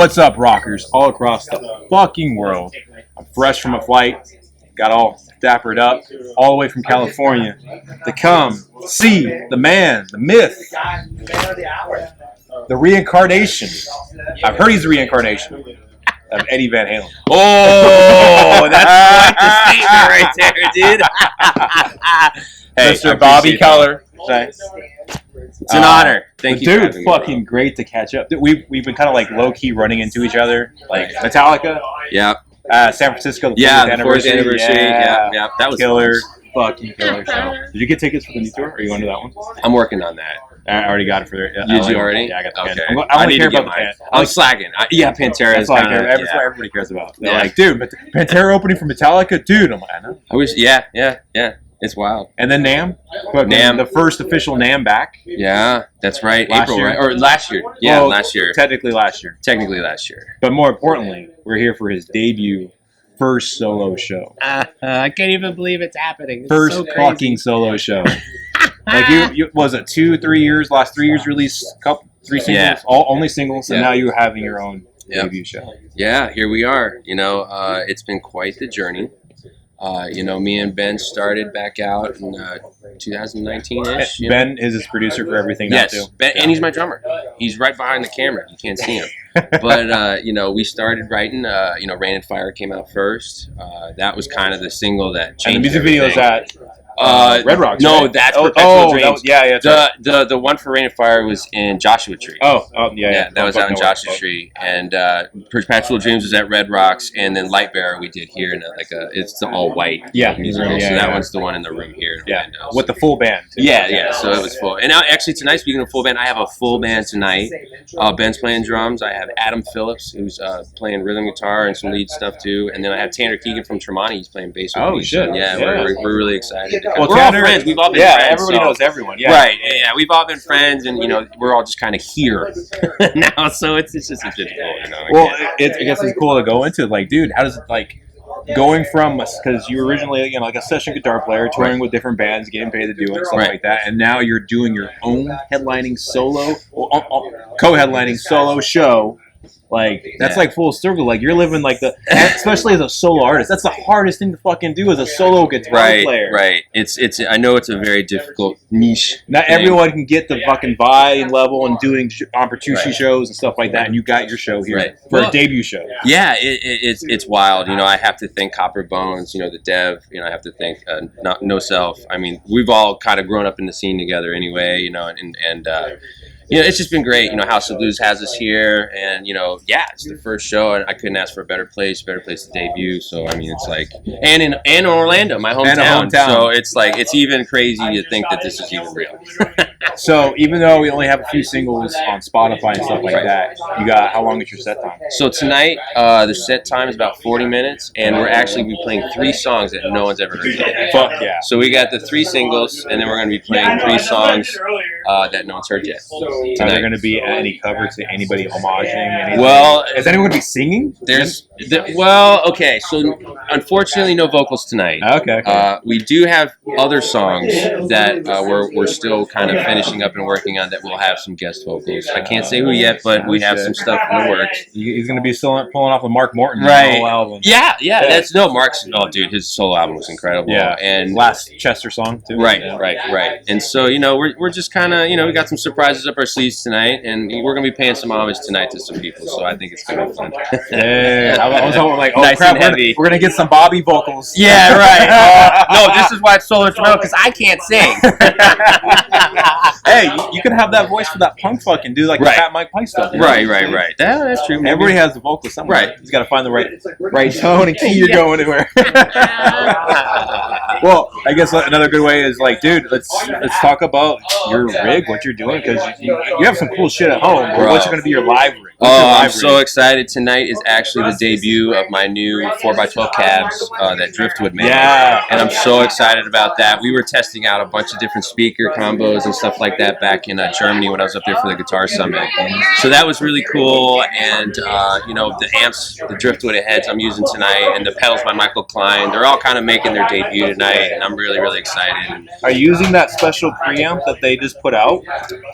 What's up, rockers all across the fucking world? I'm fresh from a flight, got all dappered up, all the way from California to come see the man, the myth, the reincarnation. I've heard he's the reincarnation of Eddie Van Halen. Oh, that's quite the statement right there, dude. Hey, Mr. Bobby Keller. It's an honor. Thank you, dude. Fucking great to catch up. We've been kind of like low key running into each other, like Metallica. Yeah. San Francisco. The 40th anniversary. Yeah. That was killer. Fucking killer show. Did you get tickets for the new tour? Or are you going to that one? I'm working on that. I already got it for there. Did you already? Yeah, I got the okay. Pantera. I only care about the Pantera. I'm slacking. Pantera is kind of... That's what everybody cares about. They're like, dude, Pantera opening for Metallica? Dude, I'm like, I know. I wish, yeah. It's wild. And then NAMM? NAMM. The first official NAMM back. Yeah, that's right. Last year. Right? Or last year. Yeah, well, last year. Technically last year. But more importantly, we're here for his debut first solo show. I can't even believe it's happening. It's first so fucking solo show. Like you was it 2-3 years? Last 3 years released three singles, only singles, and now you're having your own debut show. Yeah, here we are. It's been quite the journey. Me and Ben started back out in 2019-ish. Ben is his producer for everything now, too. Ben, and he's my drummer. He's right behind the camera. You can't see him. But, we started writing. Rain and Fire came out first. That was kind of the single that changed and the music everything. video's at Red Rocks. No, right? that's Perpetual Dreams. The one for Rain and Fire was in Joshua Tree. That was out in Joshua Tree, and Perpetual Dreams was at Red Rocks, and then Light Bearer we did here in it's the all white music room. So that one's the one in the room here. In Orlando. With the full band. Too. Yeah. So it was full. And now, actually, tonight, speaking of full band, I have a full band tonight. Ben's playing drums. I have Adam Phillips, who's playing rhythm guitar and some lead stuff too, and then I have Tanner Keegan from Tremonti. He's playing bass with me. Oh shit! Yeah, we're really excited. Well, we're all friends. We've all been friends. Everybody knows everyone. Yeah. Right. Yeah. We've all been friends, and we're all just kind of here now. So it's just a bit cool. Well, I guess it's cool to go into. Like, dude, how does it going from because you were originally like a session guitar player, touring with different bands, getting paid to do it, and stuff like that, and now you're doing your own headlining solo, co-headlining solo show. Like that's like full circle. Like you're living especially as a solo artist. That's the hardest thing to fucking do as a solo guitar player. Right. It's. I know it's a very difficult niche. Not everyone can get the fucking vibe level and doing Ampertucci shows and stuff like that. And you got your show here for a debut show. Yeah, it's wild. I have to thank Copper Bones. The Dev. I have to thank No Self. I mean, we've all kind of grown up in the scene together anyway. And it's just been great. House of Blues has us here, and it's the first show, and I couldn't ask for a better place to debut. So I mean, it's and in Orlando, my hometown. So it's even crazy to think that this is even real. So even though we only have a few singles on Spotify and stuff like that, you got how long is your set time? So tonight, the set time is about 40 minutes, and we're actually be playing 3 songs that no one's ever heard yet. Fuck yeah! So we got the 3 singles, and then we're going to be playing 3 songs that no one's heard yet. Are there going to be any cover to anybody homaging anything? Well, is anyone going to be singing? Okay. So unfortunately, no vocals tonight. Okay. We do have other songs that we're still kind of finishing up and working on that will have some guest vocals. I can't say who yet, but we have some stuff in the works. He's going to be pulling off a Mark Morton whole album. Yeah. That's Mark's. Oh, dude, his solo album was incredible. Yeah, and last Chester song too. Right. And so we're just kind of we got some surprises up our sleeves tonight, and we're going to be paying some homage tonight to some people. So I think it's going to be fun. Yeah, I was hoping nice crap, and heavy. We're going to get some Bobby vocals. Yeah, right. No, this is why it's so instrumental because I can't sing. Hey, you can have that voice for that punk fucking dude, the Fat Mike Pike stuff. Right. That's true. Maybe. Everybody has a vocal somewhere. Right. He's got to find the right tone and key you're going anywhere. Well, I guess another good way is dude, let's talk about your rig, what you're doing, because you have some cool shit at home. What's going to be your live rig? I'm so excited. Tonight is actually the debut of my new 4x12 cabs that Driftwood made. Yeah. And I'm so excited about that. We were testing out a bunch of different speaker combos and stuff like that back in Germany when I was up there for the Guitar Summit. So that was really cool. And, the amps, the Driftwood heads I'm using tonight, and the pedals by Michael Klein, they're all kind of making their debut tonight, and I'm really, really excited. Are you using that special preamp that they just put out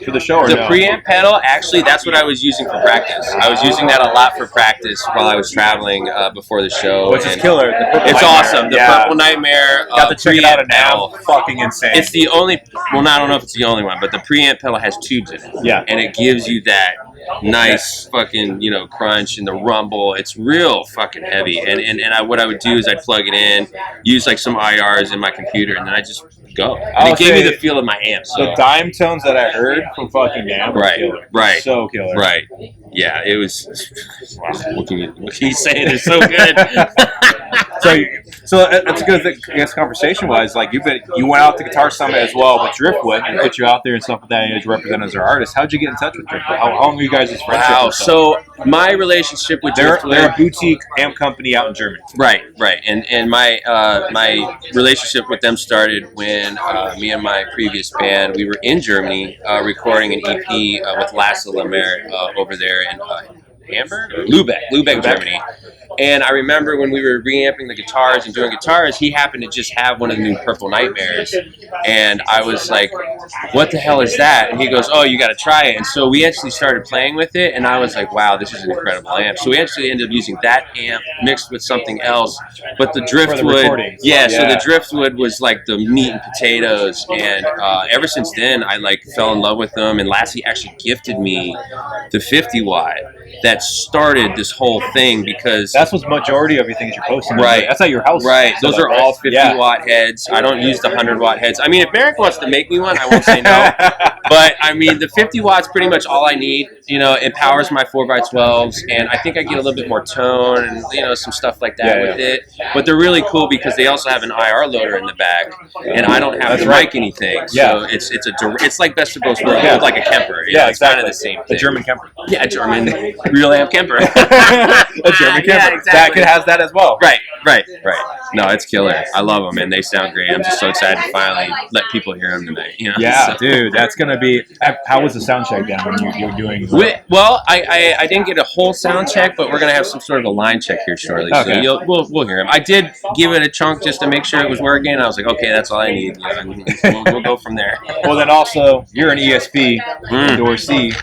for the show? The preamp pedal, actually, that's what I was using for practice. is. I was using that a lot for practice while I was traveling before the show. Which is killer. It's awesome. The Purple Nightmare. Got to check it out now. Fucking insane. It's the only. Well, I don't know if it's the only one, but the preamp pedal has tubes in it. Yeah. And it gives you that nice fucking crunch and the rumble. It's real fucking heavy. And what I would do is I'd plug it in, use like some IRs in my computer, and then I just go. And it gave me the feel of my amp. So. The dime tones that I heard from fucking Nam were killer. Right. So killer. Right. Yeah, it was. Wow, what can you say? They're so good. So that's a good thing, I guess, conversation-wise. Like, you went out to Guitar Summit as well with Driftwood and put you out there and stuff like that as represented as our artist. How'd you get in touch with Driftwood? How long were you guys' friendship? Wow, so my relationship with Driftwood... They're a boutique amp company out in Germany. Right. And my my relationship with them started when me and my previous band, we were in Germany recording an EP with Lasse Lemaire over there in Hamburg? Lubeck, Germany. And I remember when we were reamping the guitars and doing guitars, he happened to just have one of the new Purple Nightmares. And I was like, what the hell is that? And he goes, oh, you got to try it. And so we actually started playing with it, and I was like, wow, this is an incredible amp. So we actually ended up using that amp mixed with something else. But the Driftwood, so the Driftwood was like the meat and potatoes. And ever since then, I like fell in love with them. And Lassie actually gifted me the 50 watt that started this whole thing, because that's what's majority of your things you're posting. Right. That's at your house. Right. Those are all 50 watt heads. I don't use the 100 watt heads. I mean, if Merrick wants to make me one, I won't say no. But I mean, the 50 watts pretty much all I need. It powers my 4x12s, and I think I get a little bit more tone and some stuff like that with it. But they're really cool because they also have an IR loader in the back, and I don't have to mic anything. So it's like best of both worlds. It's like a Kemper. It's kind of the same thing. A German Kemper. Yeah, a German real amp Kemper. A German Kemper. Yeah, exactly. That kid has that as well. Right. No, it's killer. I love them, and they sound great. I'm just so excited to finally let people hear them tonight. Yeah, dude, that's gonna be. How was the sound check down when you were doing? Well, I didn't get a whole sound check, but we're gonna have some sort of a line check here shortly. Okay. So we'll hear them. I did give it a chunk just to make sure it was working. I was like, okay, that's all I need. We'll go from there. Well, then also you're an ESP endorsee.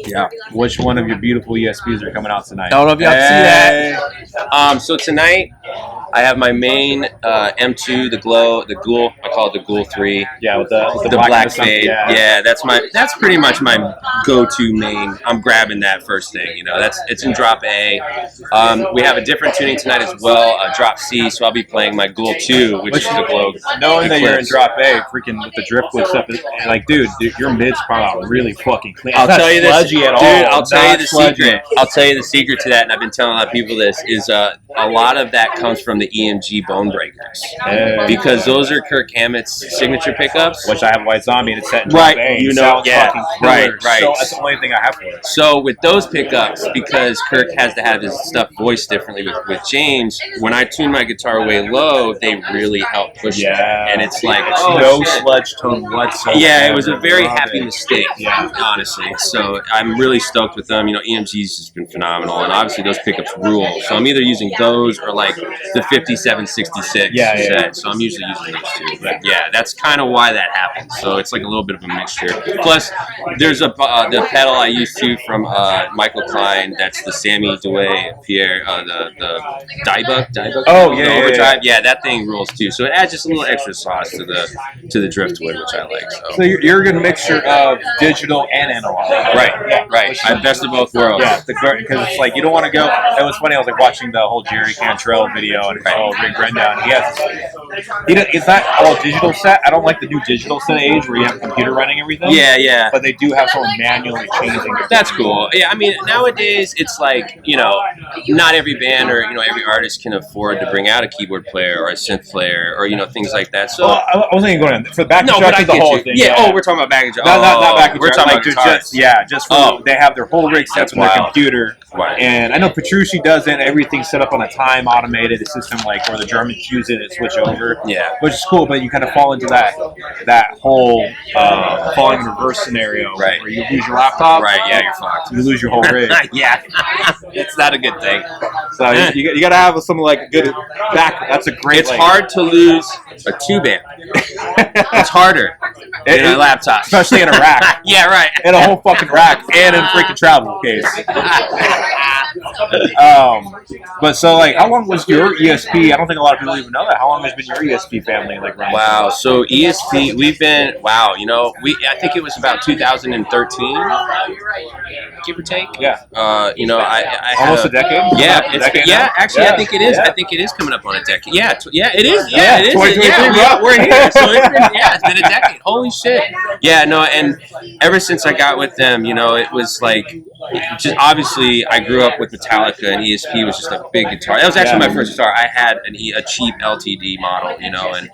Yeah. Which one of your beautiful ESPs are coming out tonight? I don't know if y'all see that. So tonight I have my main M2, the Ghoul. I call it the Ghoul 3. Yeah, with the black fade. Yeah, that's pretty much my go-to main. I'm grabbing that first thing. It's in drop A. We have a different tuning tonight as well, drop C. So I'll be playing my Ghoul 2, which is the Glow. Knowing that you're in drop A, freaking with the Driftwood stuff, like, dude, your mids come out really fucking clean. I'll tell you this, dude. I'll tell you the sludgy. secret. I'll tell you the secret to that, and I've been telling a lot of people this is a lot of that comes from the EMG Bone Breakers, because those are Kirk Hammett's signature pickups. Which I have White Zombie and it's set in drop A. Right. So that's the only thing I have for it. So with those pickups, because Kirk has to have his stuff voiced differently with James, when I tune my guitar way low, they really help push that. And it's like, no sludge tone whatsoever. Yeah, it was a very happy mistake, honestly. So I'm really stoked with them. EMG's has been phenomenal, and obviously those pickups rule. So I'm either using those or like the 5766 set. So I'm usually using those two. But yeah, that's kind of why that happens. So it's like a little bit of a mixture. Plus, there's the pedal I used to from Michael Klein. That's the Sammy Douay Pierre, the Diebuck. Overdrive. Yeah, that thing rules too. So it adds just a little extra sauce to the Driftwood, which I like. So you're a good mixture of digital and analog. Right. I'm best of both worlds. Yeah, because it's like you don't want to go. It was funny. I was like watching the whole Jerry Cantrell video and Rick Rendown. It's not all digital set. I don't like the new digital set age where you have a computer running everything. Yeah. But they do have someone manually changing. That's cool. Yeah, I mean nowadays it's like not every band or every artist can afford to bring out a keyboard player or a synth player or things like that. So I wasn't even going for back. No, but I get you. Thing, yeah. We're talking about back and track. Not back and We're talking about guitars. Just for they have their whole rig sets on their computer. Right. And I know Petrucci does it. Everything's set up on of time automated system, like where the Germans use it and switch over. Yeah. Which is cool, but you kind of fall into that whole falling in reverse scenario, Right. where you lose your laptop, Right, yeah, you're fucked. you lose your whole rig. Yeah. It's not a good thing. So you got to have something like a good back. That's a great. It's hard to lose a 2-band. It's harder in a laptop. Especially in a rack. Yeah, right. In a whole fucking rack and in a freaking travel case. But so like, how long was your ESP? I don't think a lot of people even know that. How long has been your ESP family like running? Wow. So ESP, we've been I think it was about 2013, give or take. Yeah. I Almost had a decade. Yeah, a decade yeah. now? Actually, Yeah. I think it is. Yeah. I think it is coming up on a decade. Yeah, it is. Yeah, Yeah, it is. 2023, Yeah, bro. we're here. So it's been a decade. Holy shit. Yeah, no, and ever since I got with them, it was like, just obviously I grew up with Metallica, and ESP was just a big guitar. That was actually my first guitar. I had a cheap LTD model, and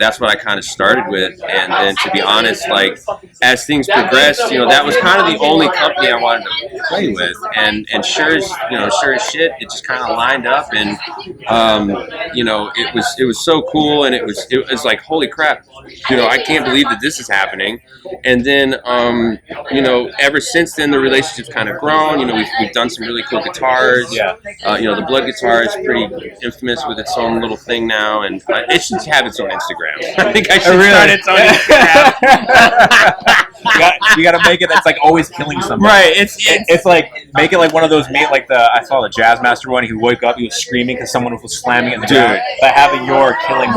that's what I kind of started with. And then, to be honest, like as things progressed, that was kind of the only company I wanted to play with. And sure as shit, it just kind of lined up, and it was so cool, and it was like, holy crap, I can't believe that this is happening. And then ever since then the relationship's kind of grown. We've done some really cool guitars. Yeah. The Blood guitar is pretty infamous with its own little thing now, and it should have its own Instagram. I think I should start its own Instagram. You got to make it. It's like always killing somebody. Right. It's like make it like one of those I saw the Jazz Master one. He would wake up, he was screaming because someone was slamming in the ground. But having your killing,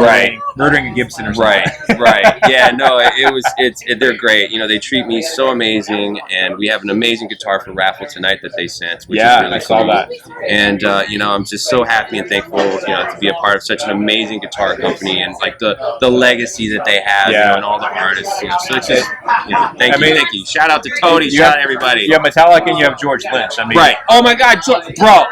murdering a Gibson or something. Right. Yeah. No. They're great. They treat me so amazing, and we have an amazing guitar for raffle tonight that they sent. Which is really I saw cool. that. And I'm just so happy and thankful, to be a part of such an amazing guitar company, and like the legacy that they have, and all the artists. So it's just, thank you. Shout out to Tony. Shout out everybody. You have Metallica and you have George Lynch. Right. Oh my God, bro.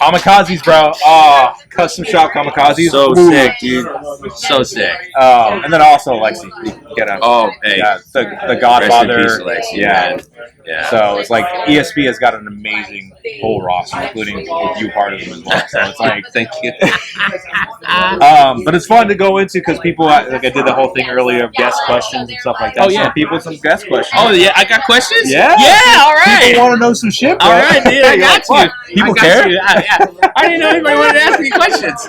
Kamikazes, bro. Oh, custom shop Kamikazes. So sick, dude. So sick. And then also Lexi. Get him. Oh, hey. Yeah, the Godfather. Rest in peace, Lexi, man. Yeah. So it's like ESP has got an amazing whole roster, including with you part of them as well. So it's like, thank you. but it's fun to go into because people, like I did the whole thing earlier of guest questions and stuff like that. Oh, yeah. So people some guest questions. Oh, yeah. I got questions? Yeah. Yeah, all right. People want to know some shit, bro. All right, dude. I got you. People I got care? You. I didn't know anybody wanted to ask me questions.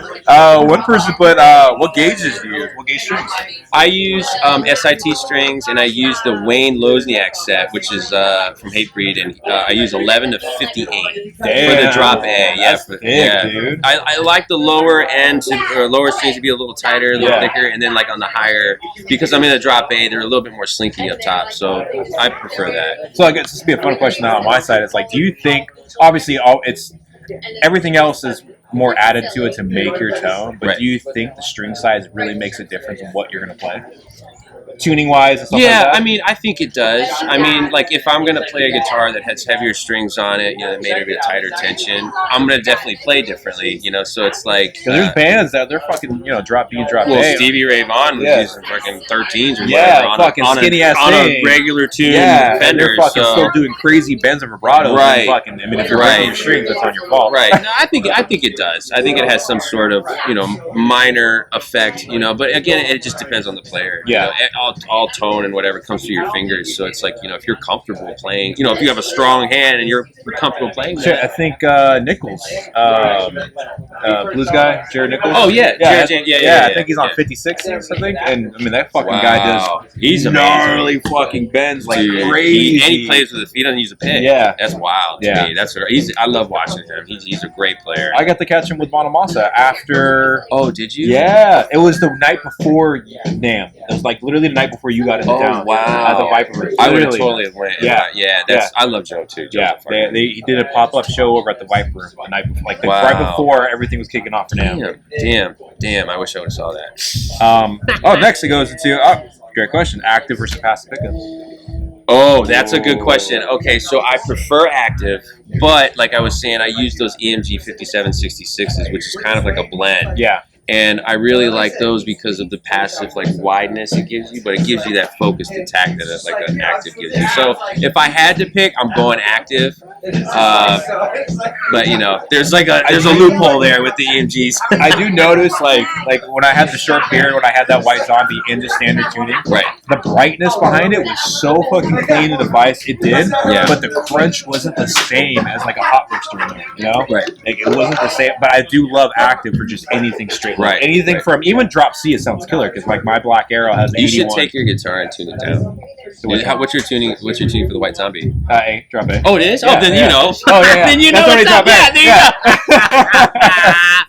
One person put, what gauges do you use? What gauge strings? I use SIT strings, and I use the Wayne Lozniak set, which is from Hatebreed, and I use 11 to 58 for the drop A. That's big, dude. I like the lower end or lower strings to be a little tighter, a little thicker, and then like on the higher, because I'm in a drop A, they're a little bit more slinky up top, so I prefer that. So I guess this would be a fun question now on my side. It's like, do you think, obviously, everything else is more added to it to make your tone, but do you think the string size really makes a difference in what you're going to play? Tuning wise and stuff like that? I mean, I think it does. I mean, like if I'm gonna play a guitar that has heavier strings on it, that made it a bit tighter tension, I'm gonna definitely play differently, so it's like there's bands that they're fucking, drop B and drop A. Stevie Ray Vaughan was using fucking 13s or whatever on fucking skinny ass on a regular tune Fender. They're fucking still doing crazy bends and vibratos. Right. And if you're breaking your strings, that's on your fault. Right. No, I think it does. I think it has some sort of minor effect. But again, it just depends on the player. Yeah. All tone and whatever comes through your fingers. So it's like, if you're comfortable playing, if you have a strong hand and you're comfortable playing that. Sure, I think Nichols, blues guy, Jared Nichols. Oh, yeah. Jared, I think he's on 56, I think. And, I mean, that fucking guy does he's gnarly fucking bends like crazy. And he plays with he doesn't use a pick. Yeah. That's wild to me. I love watching him. He's a great player. I got to catch him with Bonamassa after... Oh, did you? Yeah. It was the night before NAMM. It was like literally the night before you got into town. Wow. At the Viper Room. I would have totally went. Yeah. I love Joe too. He did a pop-up show over at the Viper Room the night before, right before everything was kicking off for NAMM. Damn! I wish I would have saw that. Next it goes into great question: active versus passive pickups. Oh, that's a good question. Okay, so I prefer active, but like I was saying, I use those EMG 5766s, which is kind of like a blend. Yeah. And I really like those because of the passive like wideness it gives you, but it gives you that focused attack that like an active gives you. So if I had to pick, I'm going active. But you know, there's a loophole there with the EMGs. I do notice like when I had the short beard, when I had that white zombie into standard tuning, right? The brightness behind it was so fucking clean the device. It did, yeah. But the crunch wasn't the same as like a hot mix tuner, you know? Right. Like it wasn't the same. But I do love active for just anything straight. Right. Like anything right. from even drop C, it sounds killer because like my Black Arrow has. You 81. should take your guitar and tune it down. What's your tuning? What's your tuning for the White Zombie? A, drop A. Oh, it is. Yeah, oh, then yeah. you know. Oh yeah. Then you That's know what's up. Yeah, there you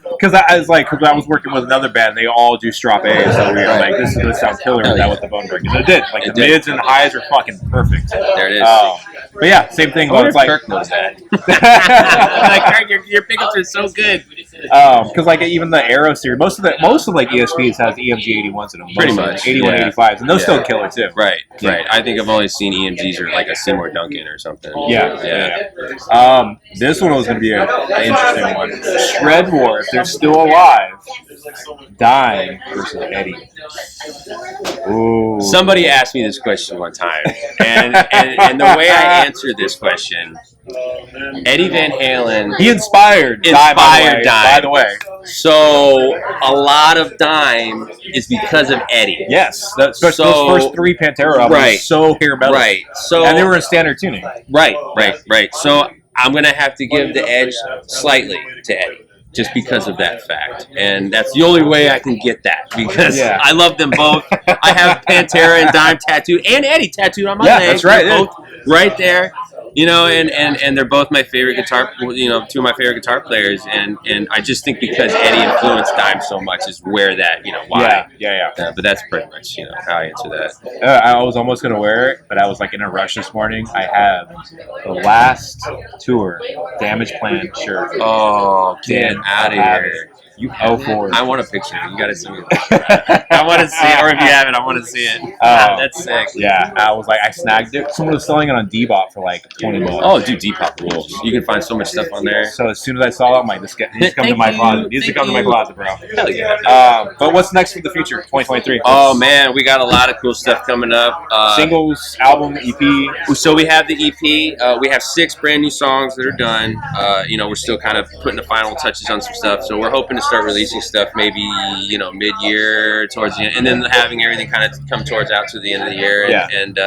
go. Because I was like, because I was working with another band, they all do strop A, so we were like, this is gonna sound killer with that with the bone breakers. It did. Like the mids and the highs are fucking perfect. There it is. But yeah, same thing. I wonder It's if like Kirk knows that. Like Kirk, your pickups are so good. Because like even the Aero series, most of like ESPs has EMG 81s in them. Pretty much. 81, 85s, and those still killer too. Right. I think I've only seen EMGs or like a Seymour Duncan or something. Yeah. This one was going to be an interesting one. Shred War, if they're still alive, Dime versus Eddie. Ooh. Somebody asked me this question one time, and the way I answered this question, Eddie Van Halen. He inspired Dime, by the way. So a lot of Dime is because of Eddie. Yes, especially those first three Pantera albums, so hair metal. Right. So and they were in standard tuning. Right. So I'm gonna have to give the edge slightly to Eddie. Just because of that fact. And that's the only way I can get that. Because I love them both. I have Pantera and Dime tattooed and Eddie tattooed on my leg. That's right. They're both right there. You know, and they're both my favorite guitar, you know, two of my favorite guitar players. And I just think because Eddie influenced Dime so much is where that, you know, why. Yeah. But that's pretty much, you know, how I answer that. I was almost going to wear it, but I was like in a rush this morning. I have the last tour Damage Plan shirt. Oh, get out of here. You have for I want a picture. You got to see it. I want to see it. Or if you haven't, I want to see it. That's sick. Yeah, I was like, I snagged it. Someone was selling it on Dbot for like $20. Oh, dude, Depop rules. You can find so much stuff on there. So as soon as I saw it, I'm like, this needs to come to my closet. Needs to come to my closet, bro. Hell yeah. But what's next for the future, 2023? Oh, man, we got a lot of cool stuff coming up. Singles, album, EP. So we have the EP. We have 6 brand new songs that are done. You know, we're still kind of putting the final touches on some stuff. So we're hoping to start releasing stuff maybe, you know, mid-year towards the end, and then having everything kind of come towards out to the end of the year, and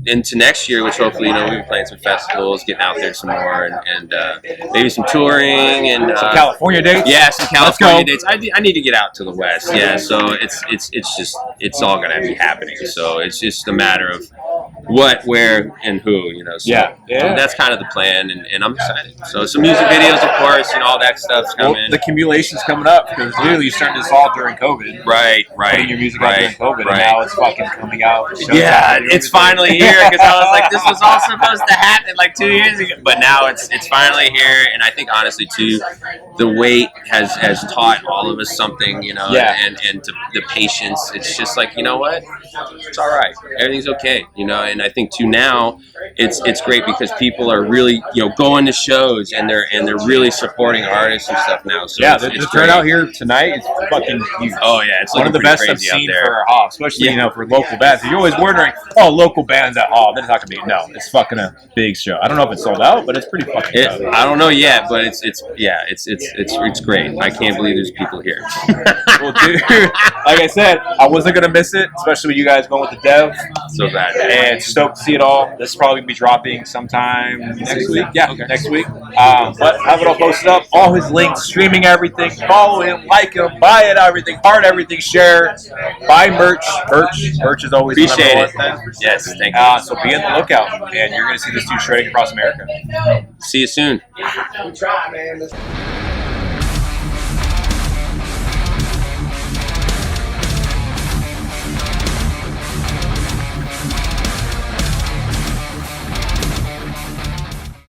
into next year, which hopefully, you know, we'll be playing some festivals, getting out there some more, and maybe some touring and some California dates. Yeah, some California dates. I need to get out to the West. Yeah, so it's all gonna be happening. So it's just a matter of what, where, and who, you know. So, so that's kind of the plan, and I'm excited. So some music videos, of course, and all that stuff's coming. Well, the accumulation's coming up because literally you started this all during COVID. Right. Putting your music out during COVID, and now it's fucking coming out. It's finally here because I was like, this was all supposed to happen like 2 years ago, but now it's finally here, and I think honestly too, the wait has taught all of us something, you know, and to the patience. It's just like, you know what, it's all right, everything's okay, you know. And I think too now, it's great because people are really, you know, going to shows and they're really supporting artists and stuff now. So the turnout here tonight is fucking huge. Oh yeah, it's one of the best I've seen for a HOB, especially you know, for local bands. You're always wondering, oh, local bands at HOB, it's not gonna be. No, it's fucking a big show. I don't know if it's sold out, but it's pretty fucking. I don't know yet, but it's great. I can't believe there's people here. Well, dude, like I said, I wasn't gonna miss it, especially with you guys going with the dev. So bad, and stoked to see it all. This is probably gonna be dropping sometime next week. Yeah, next week. But have it all posted up. All his links, streaming everything. Follow him, like him, buy it, everything, heart everything, share, buy merch. Merch is always appreciate it. Yes, thank you. So be on the lookout, and you're gonna see this dude shredding across America. See you soon. We try, man.